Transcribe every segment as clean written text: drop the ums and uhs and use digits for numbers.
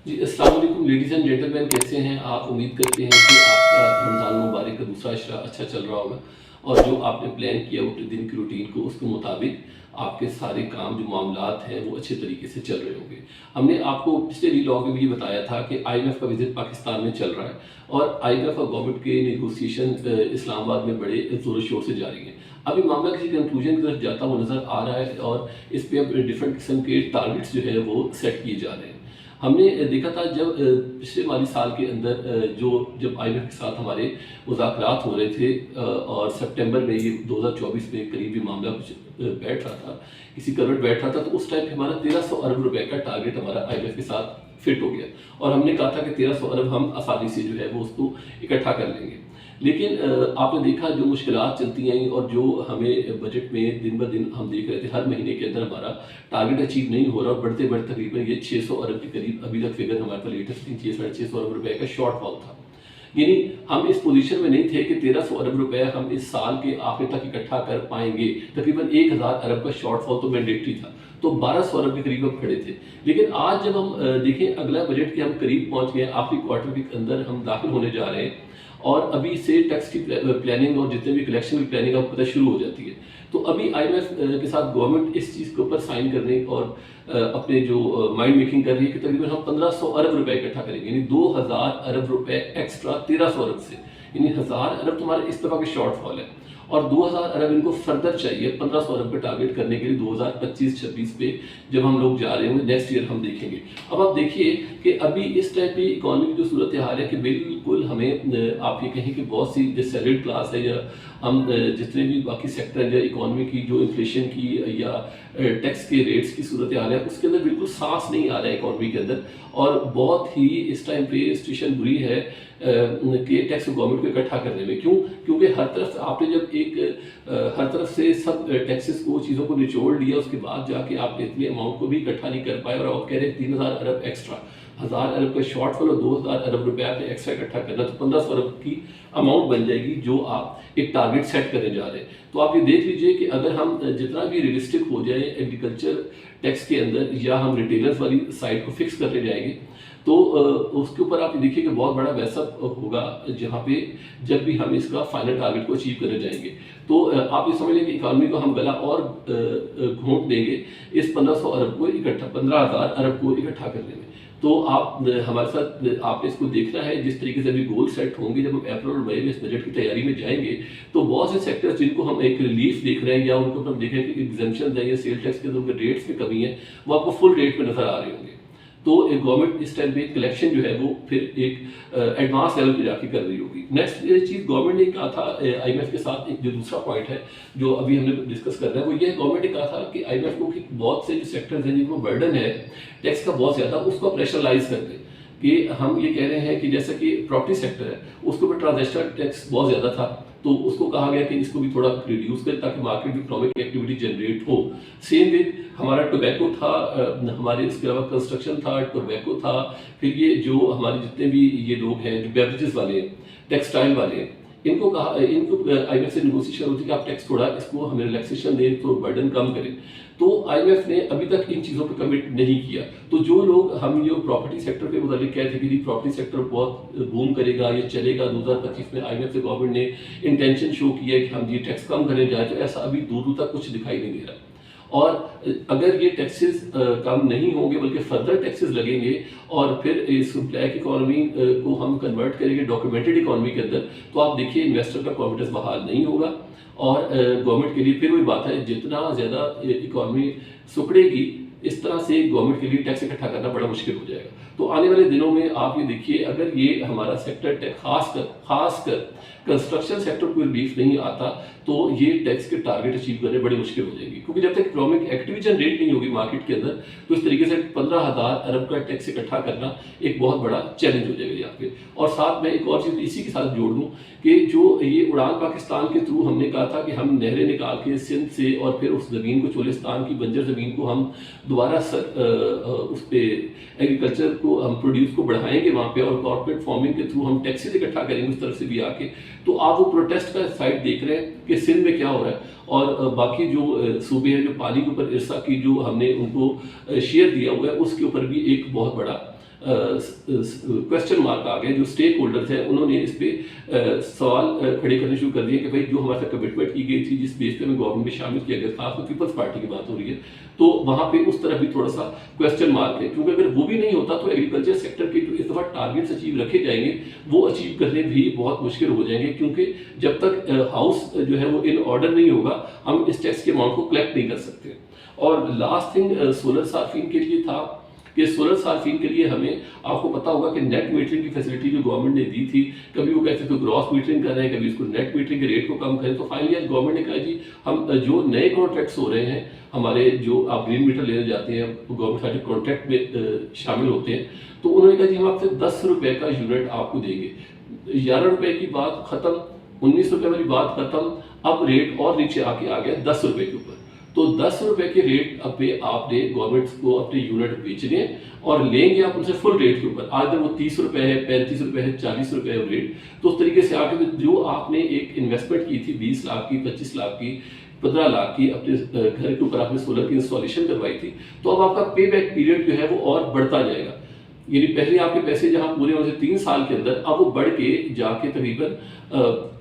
जी, अस्सलाम वालेकुम ladies and gentleman, कैसे हैं आप? उम्मीद करते हैं कि आपका रमज़ान मुबारक का दूसरा इशरा अच्छा चल रहा होगा और जो आपने प्लान किया वो दिन की रूटीन को उसके मुताबिक आपके सारे काम जो मामलात हैं वो अच्छे तरीके से चल रहे होंगे। हमने आपको पिछले व्लॉग में भी बताया था कि आईएमएफ का विज़िट पाकिस्तान में चल रहा है और आईएमएफ और गवर्नमेंट के नेगोशिएशन इस्लामाबाद में बड़े ज़ोर-शोर से जारी हैं। अभी मामला किसी कंक्लूजन की तरफ जाता हुआ नज़र आ रहा है और इस पे अब डिफरेंट किस्म के टारगेट्स जो है वो सेट किए जा रहे हैं। हमने देखा था जब पिछले माली साल के अंदर जब आईएमएफ के साथ हमारे मुज़ाकरात हो रहे थे और सितंबर में ये 2024 में करीब ये मामला कुछ बैठ रहा था, किसी करवट बैठ रहा था, तो उस टाइम पे हमारा 1300 अरब रुपए का टारगेट हमारा आईएमएफ के साथ फिट हो गया और हमने कहा था कि 1300 अरब हम आसानी से जो है वो उसको इकट्ठा कर लेंगे। लेकिन आपने देखा जो मुश्किलात चलती हैं और जो हमें बजट में दिन ब दिन हम देख रहे थे हर महीने के अंदर हमारा टारगेट अचीव नहीं हो रहा और बढ़ते बढ़ते तकरीबन ये 600 अरब के करीब अभी तक फिगर हमारे पास लेटेस्ट थी, 600-650 अरब रुपए का शॉर्टफॉल था। यानी हम इस पोजीशन में नहीं थे कि 1300 अरब रुपए हम इस साल के आखिर तक इकट्ठा कर पाएंगे। तकरीबन 1000 अरब का शॉर्टफॉल तो मैंडेटरी था, तो 1200 अरब के करीब हम खड़े थे। लेकिन आज जब हम देखें अगला बजट के हम करीब पहुंच गए, आखिरी क्वार्टर के अंदर हम दाखिल होने जा रहे हैं और अभी से टैक्स की प्लानिंग और जितने भी कलेक्शन की प्लानिंग आपको पता शुरू हो जाती है। तो अभी आईएमएफ के साथ गवर्नमेंट इस चीज़ के ऊपर साइन करने और अपने जो माइंड मेकिंग कर रही है कि तकरीबन हम 1500 अरब रुपए इकट्ठा करेंगे, यानी 2000 अरब रुपए एक्स्ट्रा 1300 अरब से, यानी 1000 अरब तुम्हारे इस दफ़ा के शॉर्टफॉल है और 2000 अरब इनको फर्दर चाहिए 1500 अरब का टारगेट करने के लिए 2025-26 पे जब हम लोग जा रहे होंगे, नेक्स्ट ईयर हम देखेंगे। अब आप देखिए कि अभी इस टाइप की इकोनॉमी की जो सूरत हाल है कि बिल्कुल हमें आप ये कहें कि बहुत सी जो सैलरीड क्लास है या हम जितने भी बाकी सेक्टर हैं या इकोनॉमी की जो इन्फ्लेशन की या टैक्स के रेट्स की सूरत हाल है उसके अंदर बिल्कुल सांस नहीं आ रहा है इकोनॉमी के अंदर और बहुत ही इस टाइम पे सिचुएशन बुरी है कि टैक्स गवर्नमेंट को इकट्ठा करने में। क्यों? क्योंकि हर तरफ आपने जब हर तरफ से सब टैक्सेस को चीज़ों को निचोड़ लिया उसके बाद जाके आप इतने अमाउंट को भी इकट्ठा नहीं कर पाए और आप कह रहे हैं 3000 अरब एक्स्ट्रा, 1000 अरब का शॉर्टफॉल और 2000 अरब रुपए आपने एक्स्ट्रा इकट्ठा करना, तो 1500 अरब की अमाउंट बन जाएगी जो आप एक टारगेट सेट करने जा रहे हैं। तो आप ये देख लीजिए कि अगर हम जितना भी रियलिस्टिक हो जाए एग्रीकल्चर टैक्स के अंदर या हम रिटेलर्स वाली साइड को फिक्स करने जाएंगे तो उसके ऊपर आप देखिए कि बहुत बड़ा वैसअप होगा जहाँ पे जब भी हम इसका फाइनल टारगेट को अचीव करने जाएंगे। तो आप ये समझ लें कि इकॉनमी को हम गला और घोंट देंगे इस 1500 अरब को इकट्ठा 15000 अरब को इकट्ठा करने में। तो आप हमारे साथ आपने इसको देखना है जिस तरीके से अभी गोल सेट होंगे जब हम अप्रैल और मई में इस बजट की तैयारी में जाएंगे तो बहुत से सेक्टर्स जिनको हम एक रिलीफ देख रहे हैं या उनको हम देख रहे हैं कि एग्जेम्पशन है या सेल टैक्स के अंदर उनके रेट्स में कमी है वो आपको फुल रेट में नजर आ रहे होंगे। तो एक गवर्नमेंट इस टाइम पे कलेक्शन जो है वो फिर एक एडवांस लेवल पे जाके कर रही होगी। नेक्स्ट ये चीज़ गवर्नमेंट ने कहा था आईएमएफ के साथ एक जो दूसरा पॉइंट है जो अभी हमने डिस्कस कर रहे हैं वो ये गवर्नमेंट ने कहा था कि आईएमएफ को कि बहुत से जो सेक्टर्स हैं जिनको बर्डन है टैक्स का बहुत ज़्यादा उसको प्रेशरलाइज कर दें कि हम ये कह रहे हैं कि जैसे कि प्रॉपर्टी सेक्टर है उसके ऊपर ट्रांजेक्शनल टैक्स बहुत ज़्यादा था तो उसको कहा गया कि इसको भी थोड़ा रिड्यूस करें ताकि मार्केट में इकोनॉमिक एक्टिविटी जनरेट हो। सेम विद हमारा टोबैको था, हमारे इसके अलावा कंस्ट्रक्शन था, टोबैको था, फिर ये जो हमारे जितने भी ये लोग हैं जो बेवरेजेस वाले हैं, टेक्सटाइल वाले हैं, इनको कहा इनको आईएमएफ से नेगोशिएशन होती है कि आप टैक्स थोड़ा इसको हमें रिलैक्सेशन दें तो बर्डन कम करें। तो आईएमएफ ने अभी तक इन चीज़ों पर कमिट नहीं किया। तो जो लोग हम जो प्रॉपर्टी सेक्टर के मुताबिक कहते थे कि प्रॉपर्टी सेक्टर बहुत बूम करेगा ये चलेगा 2025 में आईएमएफ से गवर्नमेंट ने इंटेंशन शो किया कि हम ये टैक्स कम करने जाए तो ऐसा अभी दूर दूर तक कुछ दिखाई नहीं दे रहा। और अगर ये टैक्सेस कम नहीं होंगे बल्कि फर्दर टैक्सेस लगेंगे और फिर इस ब्लैक इकोनॉमी को हम कन्वर्ट करेंगे डॉक्यूमेंटेड इकोनॉमी के अंदर तो आप देखिए इन्वेस्टर का कॉन्फिडेंस बहाल नहीं होगा और गवर्नमेंट के लिए फिर वही बात है जितना ज़्यादा इकोनॉमी सिकुड़ेगी इस तरह से गवर्नमेंट के लिए टैक्स इकट्ठा करना बड़ा मुश्किल हो जाएगा। तो आने वाले दिनों में आप ये देखिए अगर ये हमारा सेक्टर खासकर कंस्ट्रक्शन सेक्टर को रिलीफ नहीं आता तो ये टैक्स के टारगेट अचीव करने बड़ी मुश्किल हो जाएगी क्योंकि जब तक इकोनॉमिक एक्टिविटी जनरेट नहीं होगी मार्केट के अंदर तो इस तरीके से 15,000 अरब का टैक्स इकट्ठा करना एक बहुत बड़ा चैलेंज हो जाएगा यहाँ पे। और साथ में एक और चीज़ इसी के साथ जोड़ दूँ कि जो ये उड़ान पाकिस्तान के थ्रू हमने कहा था कि हम नहरें निकाल के सिंध से और फिर उस ज़मीन को चोलिस्तान की बंजर ज़मीन को हम दोबारा उस पर एग्रीकल्चर को हम प्रोड्यूस को बढ़ाएंगे वहाँ पे और कॉर्पोरेट फार्मिंग के थ्रू हम टैक्सेस इकट्ठा करेंगे उस तरफ से भी आके। तो आप वो प्रोटेस्ट का साइड देख रहे हैं कि सिंध में क्या हो रहा है और बाकी जो सूबे हैं जो पानी के ऊपर इरसा की जो हमने उनको शेयर दिया हुआ है उसके ऊपर भी एक बहुत बड़ा क्वेश्चन मार्क आ गए। जो स्टेक होल्डर्स हैं उन्होंने इस पर सवाल खड़े करने शुरू कर दिए कि भाई जो हमारे साथ कमिटमेंट की गई थी, जिस बेस पे हमें गवर्नमेंट में शामिल किया गया, खासकर पीपल्स पार्टी की बात हो रही है, तो वहाँ पे उस तरफ भी थोड़ा सा क्वेश्चन मार्क है। क्योंकि अगर वो भी नहीं होता तो एग्रीकल्चर सेक्टर के जो इस दफ़ा टारगेट्स अचीव रखे जाएंगे वो अचीव करने भी बहुत मुश्किल हो जाएंगे, क्योंकि जब तक हाउस जो है वो इन ऑर्डर नहीं होगा हम इस टैक्स के अमाउंट को कलेक्ट नहीं कर सकते। और लास्ट थिंग सोलर सार्फिन के लिए था कि सोलर सार्फिन के लिए हमें, आपको पता होगा कि नेट मीटरिंग की फैसिलिटी जो गवर्नमेंट ने दी थी, कभी वो कहते थे ग्रॉस मीटरिंग कर रहे हैं, कभी इसको नेट मीटरिंग के रेट को कम करें। तो फाइनली आज गवर्नमेंट ने कहा जी हम जो नए कॉन्ट्रैक्ट्स हो रहे हैं हमारे, जो आप ग्रीन मीटर लेने जाते हैं गवर्नमेंट सारे कॉन्ट्रैक्ट में शामिल होते हैं, तो उन्होंने कहा जी हम आपसे 10 रुपये का यूनिट आपको देंगे। 11 रुपये की बात खत्म, 19 रुपये वाली बात खत्म, अब रेट और नीचे आके आ गया 10 रुपये के ऊपर। तो 10 रुपये के रेट पे आपने गवर्नमेंट को अपने यूनिट बेचने और लेंगे आप उनसे फुल रेट के ऊपर। आज वो 30 रुपये है, 35 रुपये है, 40 रुपये है रेट। तो उस तरीके से आके जो आपने एक इन्वेस्टमेंट की थी 20 लाख की, 25 लाख की, 15 लाख की, अपने घर के ऊपर आपने सोलर की इंस्टॉलेशन करवाई थी, तो अब आपका पे बैक पीरियड जो है वो और बढ़ता जाएगा। यानी पहले आपके पैसे जहां पूरे होने से 3 साल के अंदर, अब वो बढ़ के जाके तकरीबन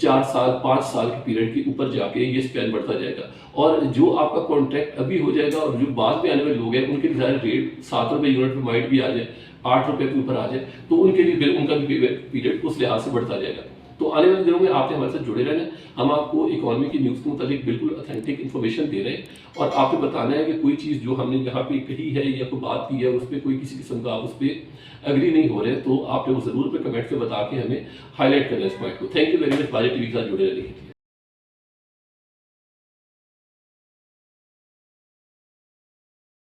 4 साल 5 साल के पीरियड के ऊपर जाके ये स्पैन बढ़ता जाएगा। और जो आपका कॉन्ट्रैक्ट अभी हो जाएगा और जो बाद में आने वाले लोग हैं उनके डिजायर रेट 7 रुपये यूनिट पर माइट भी आ जाए, 8 रुपये के ऊपर आ जाए, तो उनके लिए उनका भी पीरियड उस लिहाज से बढ़ता जाएगा। तो आने वाले दिनों में आपने हमारे साथ जुड़े रहना है। हम आपको इकोनॉमी की न्यूज़ के मुताबिक बिल्कुल ऑथेंटिक इन्फॉर्मेशन दे रहे हैं और आपने बताना है कि कोई चीज़ जो हमने यहाँ पे कही है या कोई बात की है उस पर कोई किसी किस्म का आप उस पर एग्री नहीं हो रहे, तो आपने वो ज़रूर पे कमेंट से बता के हमें हाईलाइट करना है इस पॉइंट को। Thank you very much. बाजी टीवी के साथ जुड़े रहने के लिए।